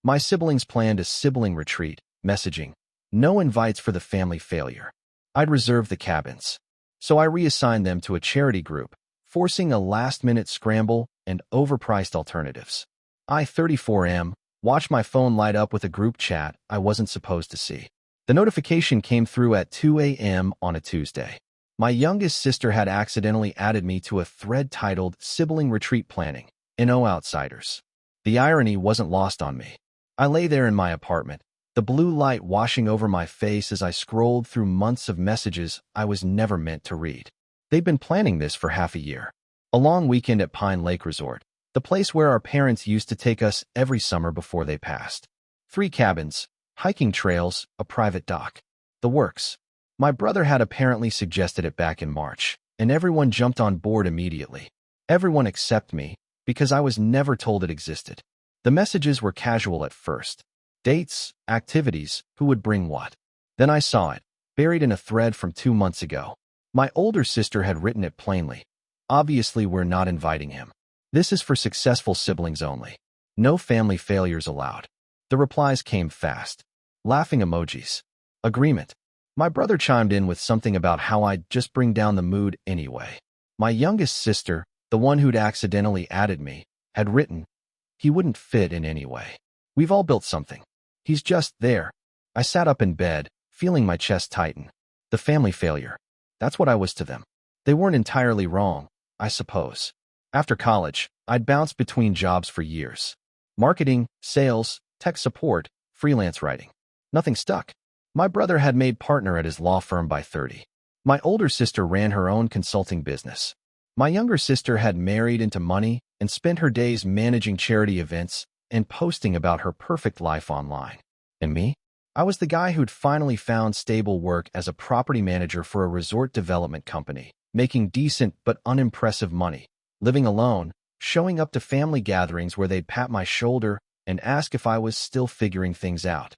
My siblings planned a sibling retreat, messaging, "No invites for the family failure." I'd reserved the cabins, so I reassigned them to a charity group, forcing a last-minute scramble and overpriced alternatives. I, 34M, watched my phone light up with a group chat I wasn't supposed to see. The notification came through at 2 a.m. on a Tuesday. My youngest sister had accidentally added me to a thread titled Sibling Retreat Planning, No Outsiders. The irony wasn't lost on me. I lay there in my apartment, the blue light washing over my face as I scrolled through months of messages I was never meant to read. They'd been planning this for half a year. A long weekend at Pine Lake Resort, the place where our parents used to take us every summer before they passed. 3 cabins, hiking trails, a private dock. The works. My brother had apparently suggested it back in March, and everyone jumped on board immediately. Everyone except me, because I was never told it existed. The messages were casual at first. Dates, activities, who would bring what. Then I saw it, buried in a thread from 2 months ago. My older sister had written it plainly. Obviously, we're not inviting him. This is for successful siblings only. No family failures allowed. The replies came fast. Laughing emojis. Agreement. My brother chimed in with something about how I'd just bring down the mood anyway. My youngest sister, the one who'd accidentally added me, had written, "He wouldn't fit in anyway. We've all built something. He's just there." I sat up in bed, feeling my chest tighten. The family failure. That's what I was to them. They weren't entirely wrong, I suppose. After college, I'd bounced between jobs for years. Marketing, sales, tech support, freelance writing. Nothing stuck. My brother had made partner at his law firm by 30. My older sister ran her own consulting business. My younger sister had married into money and spent her days managing charity events and posting about her perfect life online. And me? I was the guy who'd finally found stable work as a property manager for a resort development company, making decent but unimpressive money, living alone, showing up to family gatherings where they'd pat my shoulder and ask if I was still figuring things out.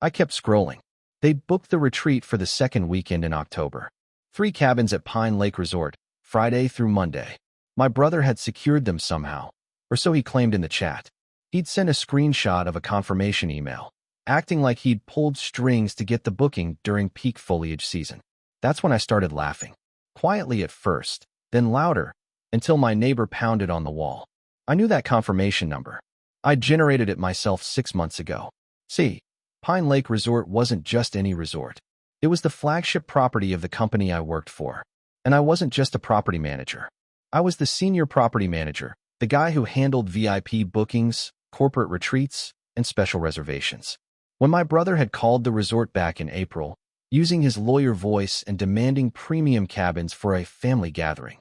I kept scrolling. They'd booked the retreat for the second weekend in October. 3 cabins at Pine Lake Resort, Friday through Monday. My brother had secured them somehow, or so he claimed in the chat. He'd sent a screenshot of a confirmation email, acting like he'd pulled strings to get the booking during peak foliage season. That's when I started laughing. Quietly at first, then louder, until my neighbor pounded on the wall. I knew that confirmation number. I'd generated it myself 6 months ago. See, Pine Lake Resort wasn't just any resort. It was the flagship property of the company I worked for. And I wasn't just a property manager. I was the senior property manager, the guy who handled VIP bookings, corporate retreats, and special reservations. When my brother had called the resort back in April, using his lawyer voice and demanding premium cabins for a family gathering,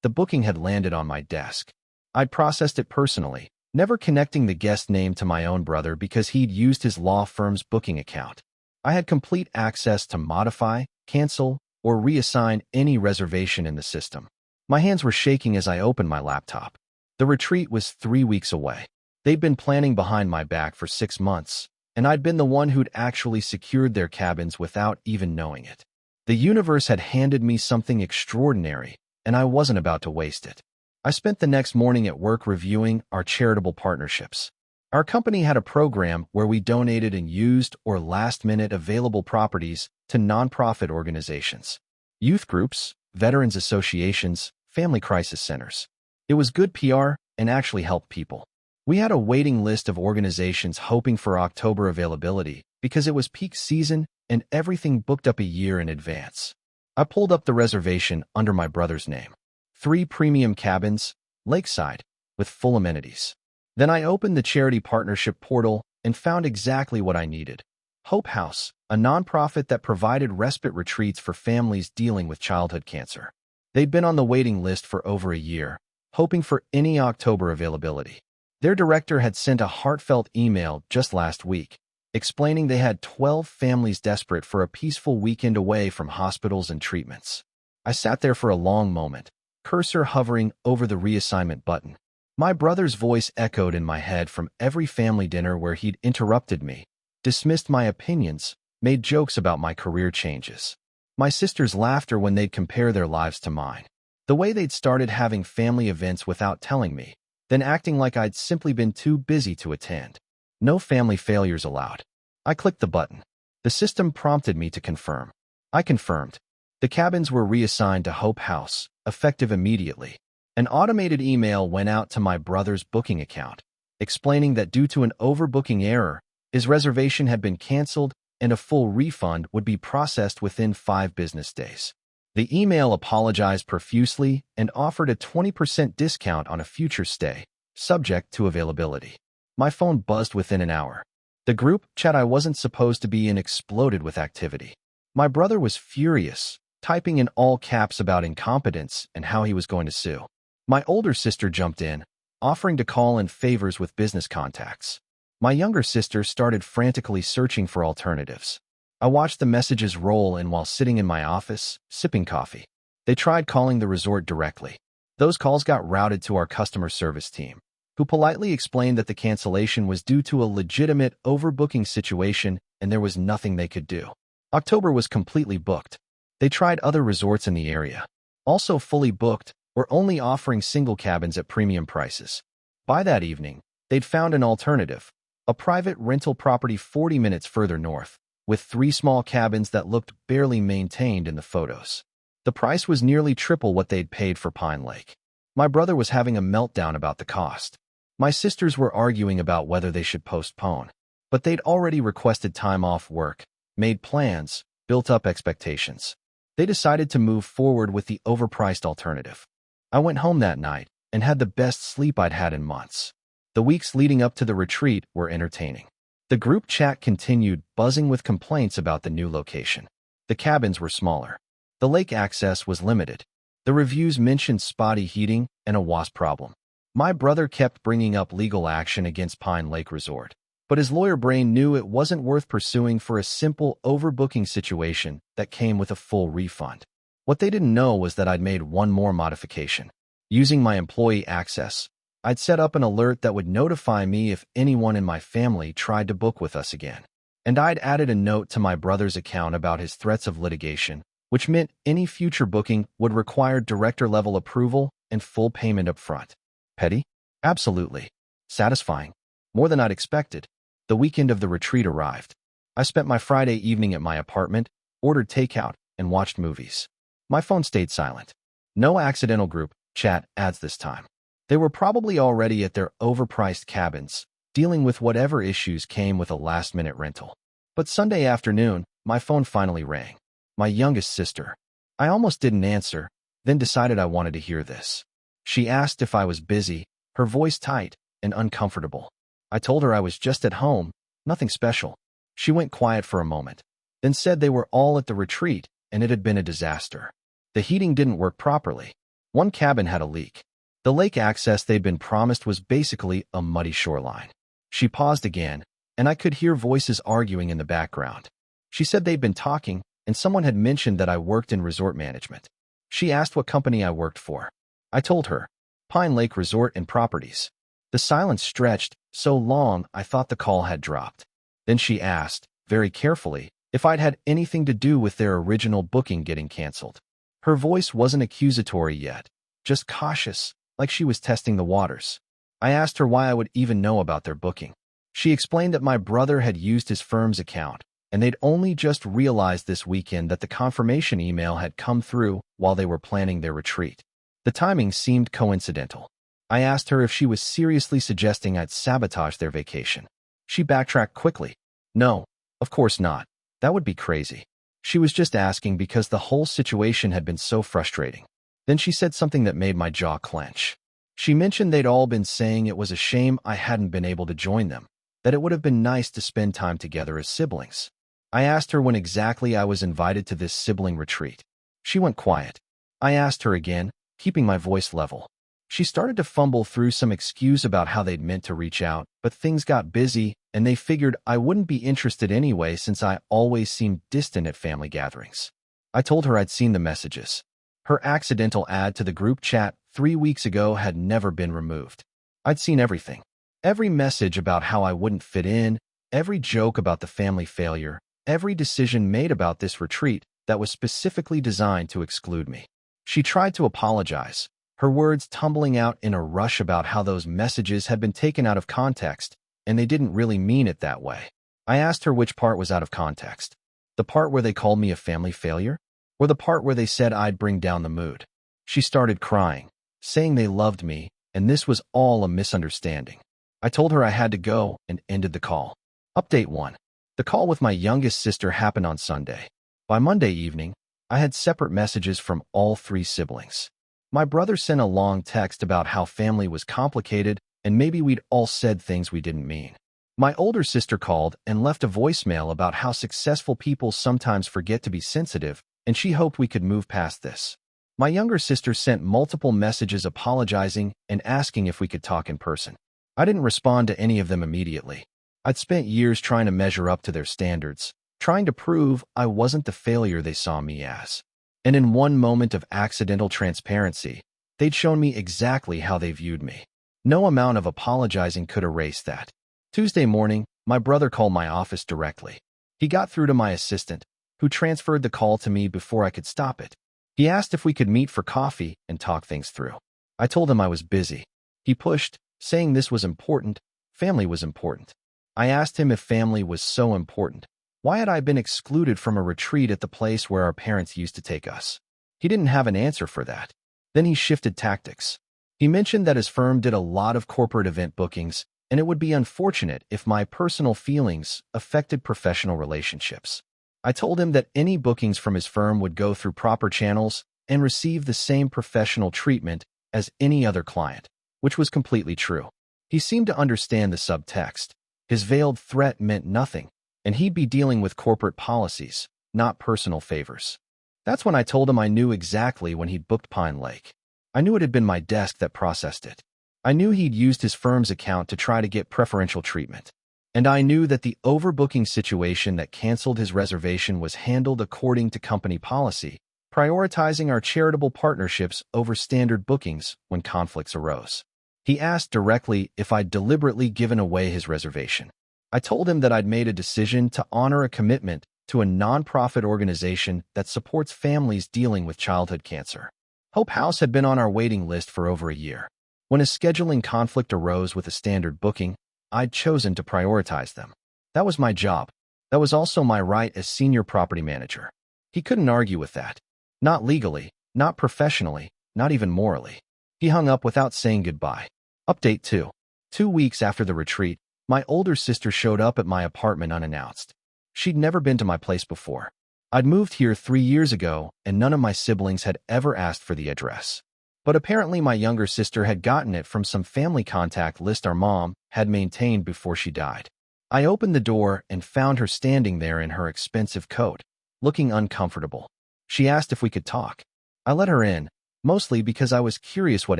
the booking had landed on my desk. I'd processed it personally, never connecting the guest name to my own brother because he'd used his law firm's booking account. I had complete access to modify, cancel, or reassign any reservation in the system. My hands were shaking as I opened my laptop. The retreat was 3 weeks away. They'd been planning behind my back for 6 months, and I'd been the one who'd actually secured their cabins without even knowing it. The universe had handed me something extraordinary, and I wasn't about to waste it. I spent the next morning at work reviewing our charitable partnerships. Our company had a program where we donated and used or last-minute available properties to nonprofit organizations, youth groups, veterans associations, family crisis centers. It was good PR and actually helped people. We had a waiting list of organizations hoping for October availability because it was peak season and everything booked up a year in advance. I pulled up the reservation under my brother's name. 3 premium cabins, lakeside, with full amenities. Then I opened the charity partnership portal and found exactly what I needed. Hope House, a nonprofit that provided respite retreats for families dealing with childhood cancer. They'd been on the waiting list for over a year, hoping for any October availability. Their director had sent a heartfelt email just last week, explaining they had 12 families desperate for a peaceful weekend away from hospitals and treatments. I sat there for a long moment, cursor hovering over the reassignment button. My brother's voice echoed in my head from every family dinner where he'd interrupted me, dismissed my opinions, made jokes about my career changes. My sister's laughter when they'd compare their lives to mine. The way they'd started having family events without telling me, then acting like I'd simply been too busy to attend. No family failures allowed. I clicked the button. The system prompted me to confirm. I confirmed. The cabins were reassigned to Hope House, effective immediately. An automated email went out to my brother's booking account, explaining that due to an overbooking error, his reservation had been canceled and a full refund would be processed within 5 business days. The email apologized profusely and offered a 20% discount on a future stay, subject to availability. My phone buzzed within an hour. The group chat I wasn't supposed to be in exploded with activity. My brother was furious, typing in all caps about incompetence and how he was going to sue. My older sister jumped in, offering to call in favors with business contacts. My younger sister started frantically searching for alternatives. I watched the messages roll in while sitting in my office, sipping coffee. They tried calling the resort directly. Those calls got routed to our customer service team, who politely explained that the cancellation was due to a legitimate overbooking situation and there was nothing they could do. October was completely booked. They tried other resorts in the area, also fully booked or only offering single cabins at premium prices. By that evening, they'd found an alternative, a private rental property 40 minutes further north, with 3 small cabins that looked barely maintained in the photos. The price was nearly triple what they'd paid for Pine Lake. My brother was having a meltdown about the cost. My sisters were arguing about whether they should postpone, but they'd already requested time off work, made plans, built up expectations. They decided to move forward with the overpriced alternative. I went home that night and had the best sleep I'd had in months. The weeks leading up to the retreat were entertaining. The group chat continued, buzzing with complaints about the new location. The cabins were smaller. The lake access was limited. The reviews mentioned spotty heating and a wasp problem. My brother kept bringing up legal action against Pine Lake Resort, but his lawyer brain knew it wasn't worth pursuing for a simple overbooking situation that came with a full refund. What they didn't know was that I'd made one more modification. Using my employee access, I'd set up an alert that would notify me if anyone in my family tried to book with us again. And I'd added a note to my brother's account about his threats of litigation, which meant any future booking would require director-level approval and full payment up front. Petty? Absolutely. Satisfying. More than I'd expected. The weekend of the retreat arrived. I spent my Friday evening at my apartment, ordered takeout, and watched movies. My phone stayed silent. No accidental group chat ads this time. They were probably already at their overpriced cabins, dealing with whatever issues came with a last-minute rental. But Sunday afternoon, my phone finally rang. My youngest sister. I almost didn't answer, then decided I wanted to hear this. She asked if I was busy, her voice tight and uncomfortable. I told her I was just at home, nothing special. She went quiet for a moment, then said they were all at the retreat and it had been a disaster. The heating didn't work properly. One cabin had a leak. The lake access they'd been promised was basically a muddy shoreline. She paused again, and I could hear voices arguing in the background. She said they'd been talking, and someone had mentioned that I worked in resort management. She asked what company I worked for. I told her, Pine Lake Resort and Properties. The silence stretched so long I thought the call had dropped. Then she asked, very carefully, if I'd had anything to do with their original booking getting canceled. Her voice wasn't accusatory yet, just cautious, like she was testing the waters. I asked her why I would even know about their booking. She explained that my brother had used his firm's account, and they'd only just realized this weekend that the confirmation email had come through while they were planning their retreat. The timing seemed coincidental. I asked her if she was seriously suggesting I'd sabotage their vacation. She backtracked quickly. No, of course not. That would be crazy. She was just asking because the whole situation had been so frustrating. Then she said something that made my jaw clench. She mentioned they'd all been saying it was a shame I hadn't been able to join them, that it would have been nice to spend time together as siblings. I asked her when exactly I was invited to this sibling retreat. She went quiet. I asked her again, keeping my voice level. She started to fumble through some excuse about how they'd meant to reach out, but things got busy, and they figured I wouldn't be interested anyway since I always seemed distant at family gatherings. I told her I'd seen the messages. Her accidental add to the group chat 3 weeks ago had never been removed. I'd seen everything. Every message about how I wouldn't fit in, every joke about the family failure, every decision made about this retreat that was specifically designed to exclude me. She tried to apologize, her words tumbling out in a rush about how those messages had been taken out of context, and they didn't really mean it that way. I asked her which part was out of context. The part where they called me a family failure? Or the part where they said I'd bring down the mood? She started crying, saying they loved me, and this was all a misunderstanding. I told her I had to go and ended the call. Update 1. The call with my youngest sister happened on Sunday. By Monday evening, I had separate messages from all 3 siblings. My brother sent a long text about how family was complicated and maybe we'd all said things we didn't mean. My older sister called and left a voicemail about how successful people sometimes forget to be sensitive, and she hoped we could move past this. My younger sister sent multiple messages apologizing and asking if we could talk in person. I didn't respond to any of them immediately. I'd spent years trying to measure up to their standards, trying to prove I wasn't the failure they saw me as. And in one moment of accidental transparency, they'd shown me exactly how they viewed me. No amount of apologizing could erase that. Tuesday morning, my brother called my office directly. He got through to my assistant, who transferred the call to me before I could stop it. He asked if we could meet for coffee and talk things through. I told him I was busy. He pushed, saying this was important, family was important. I asked him if family was so important. Why had I been excluded from a retreat at the place where our parents used to take us? He didn't have an answer for that. Then he shifted tactics. He mentioned that his firm did a lot of corporate event bookings, and it would be unfortunate if my personal feelings affected professional relationships. I told him that any bookings from his firm would go through proper channels and receive the same professional treatment as any other client, which was completely true. He seemed to understand the subtext. His veiled threat meant nothing, and he'd be dealing with corporate policies, not personal favors. That's when I told him I knew exactly when he'd booked Pine Lake. I knew it had been my desk that processed it. I knew he'd used his firm's account to try to get preferential treatment. And I knew that the overbooking situation that canceled his reservation was handled according to company policy, prioritizing our charitable partnerships over standard bookings when conflicts arose. He asked directly if I'd deliberately given away his reservation. I told him that I'd made a decision to honor a commitment to a nonprofit organization that supports families dealing with childhood cancer. Hope House had been on our waiting list for over a year. When a scheduling conflict arose with a standard booking, I'd chosen to prioritize them. That was my job. That was also my right as senior property manager. He couldn't argue with that. Not legally, not professionally, not even morally. He hung up without saying goodbye. Update 2. 2 weeks after the retreat, my older sister showed up at my apartment unannounced. She'd never been to my place before. I'd moved here 3 years ago, and none of my siblings had ever asked for the address. But apparently my younger sister had gotten it from some family contact list our mom had maintained before she died. I opened the door and found her standing there in her expensive coat, looking uncomfortable. She asked if we could talk. I let her in, mostly because I was curious what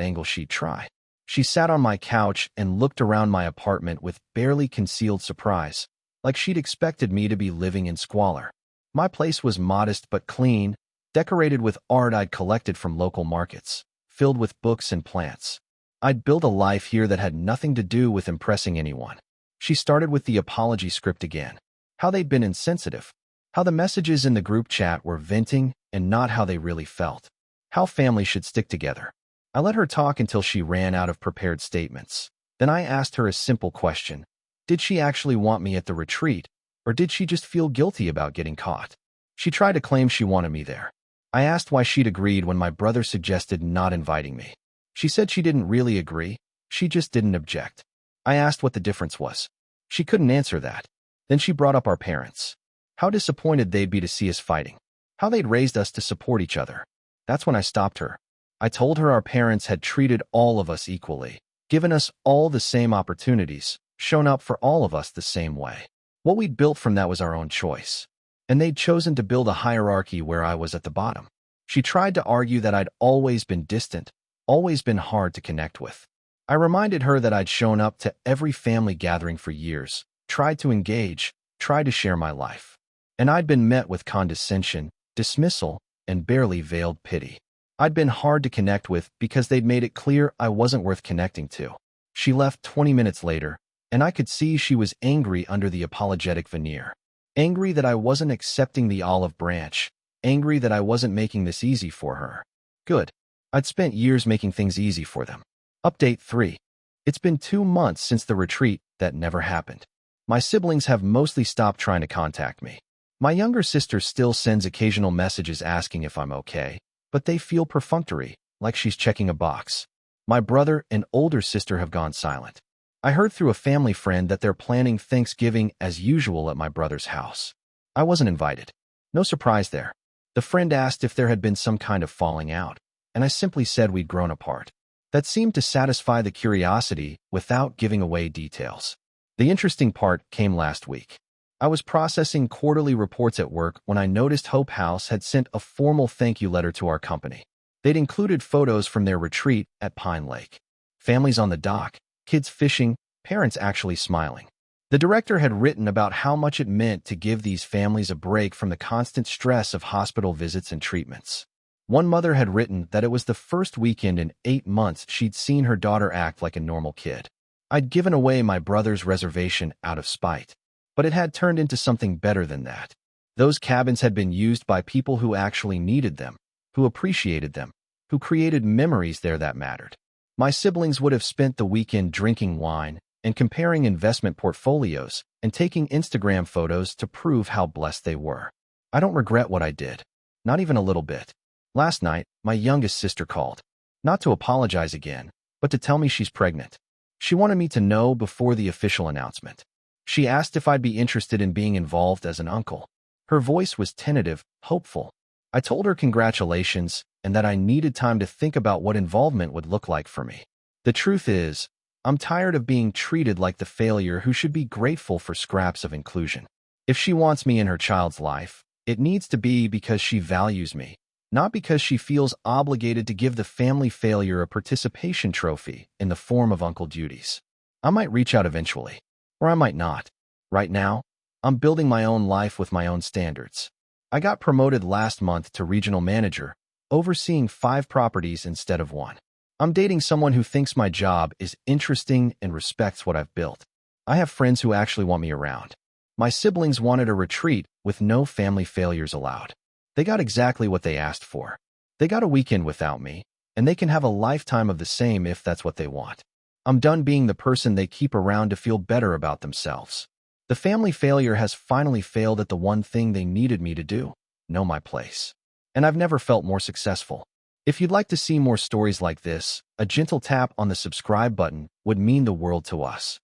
angle she'd try. She sat on my couch and looked around my apartment with barely concealed surprise, like she'd expected me to be living in squalor. My place was modest but clean, decorated with art I'd collected from local markets, filled with books and plants. I'd built a life here that had nothing to do with impressing anyone. She started with the apology script again. How they'd been insensitive. How the messages in the group chat were venting and not how they really felt. How families should stick together. I let her talk until she ran out of prepared statements. Then I asked her a simple question. Did she actually want me at the retreat, or did she just feel guilty about getting caught? She tried to claim she wanted me there. I asked why she'd agreed when my brother suggested not inviting me. She said she didn't really agree, she just didn't object. I asked what the difference was. She couldn't answer that. Then she brought up our parents. How disappointed they'd be to see us fighting. How they'd raised us to support each other. That's when I stopped her. I told her our parents had treated all of us equally, given us all the same opportunities, shown up for all of us the same way. What we'd built from that was our own choice. And they'd chosen to build a hierarchy where I was at the bottom. She tried to argue that I'd always been distant, always been hard to connect with. I reminded her that I'd shown up to every family gathering for years, tried to engage, tried to share my life. And I'd been met with condescension, dismissal, and barely veiled pity. I'd been hard to connect with because they'd made it clear I wasn't worth connecting to. She left 20 minutes later, and I could see she was angry under the apologetic veneer. Angry that I wasn't accepting the olive branch. Angry that I wasn't making this easy for her. Good. I'd spent years making things easy for them. Update 3. It's been 2 months since the retreat, That never happened. My siblings have mostly stopped trying to contact me. My younger sister still sends occasional messages asking if I'm okay, but they feel perfunctory, like she's checking a box. My brother and older sister have gone silent. I heard through a family friend that they're planning Thanksgiving as usual at my brother's house. I wasn't invited. No surprise there. The friend asked if there had been some kind of falling out, and I simply said we'd grown apart. That seemed to satisfy the curiosity without giving away details. The interesting part came last week. I was processing quarterly reports at work when I noticed Hope House had sent a formal thank you letter to our company. They'd included photos from their retreat at Pine Lake. Families on the dock, kids fishing, parents actually smiling. The director had written about how much it meant to give these families a break from the constant stress of hospital visits and treatments. One mother had written that it was the first weekend in 8 months she'd seen her daughter act like a normal kid. I'd given away my brother's reservation out of spite, but it had turned into something better than that. Those cabins had been used by people who actually needed them, who appreciated them, who created memories there that mattered. My siblings would have spent the weekend drinking wine and comparing investment portfolios and taking Instagram photos to prove how blessed they were. I don't regret what I did, not even a little bit. Last night, my youngest sister called, not to apologize again, but to tell me she's pregnant. She wanted me to know before the official announcement. She asked if I'd be interested in being involved as an uncle. Her voice was tentative, hopeful. I told her congratulations and that I needed time to think about what involvement would look like for me. The truth is, I'm tired of being treated like the failure who should be grateful for scraps of inclusion. If she wants me in her child's life, it needs to be because she values me, not because she feels obligated to give the family failure a participation trophy in the form of uncle duties. I might reach out eventually, or I might not. Right now, I'm building my own life with my own standards. I got promoted last month to regional manager, overseeing 5 properties instead of 1. I'm dating someone who thinks my job is interesting and respects what I've built. I have friends who actually want me around. My siblings wanted a retreat with no family failures allowed. They got exactly what they asked for. They got a weekend without me, and they can have a lifetime of the same if that's what they want. I'm done being the person they keep around to feel better about themselves. The family failure has finally failed at the one thing they needed me to do, know my place. And I've never felt more successful. If you'd like to see more stories like this, a gentle tap on the subscribe button would mean the world to us.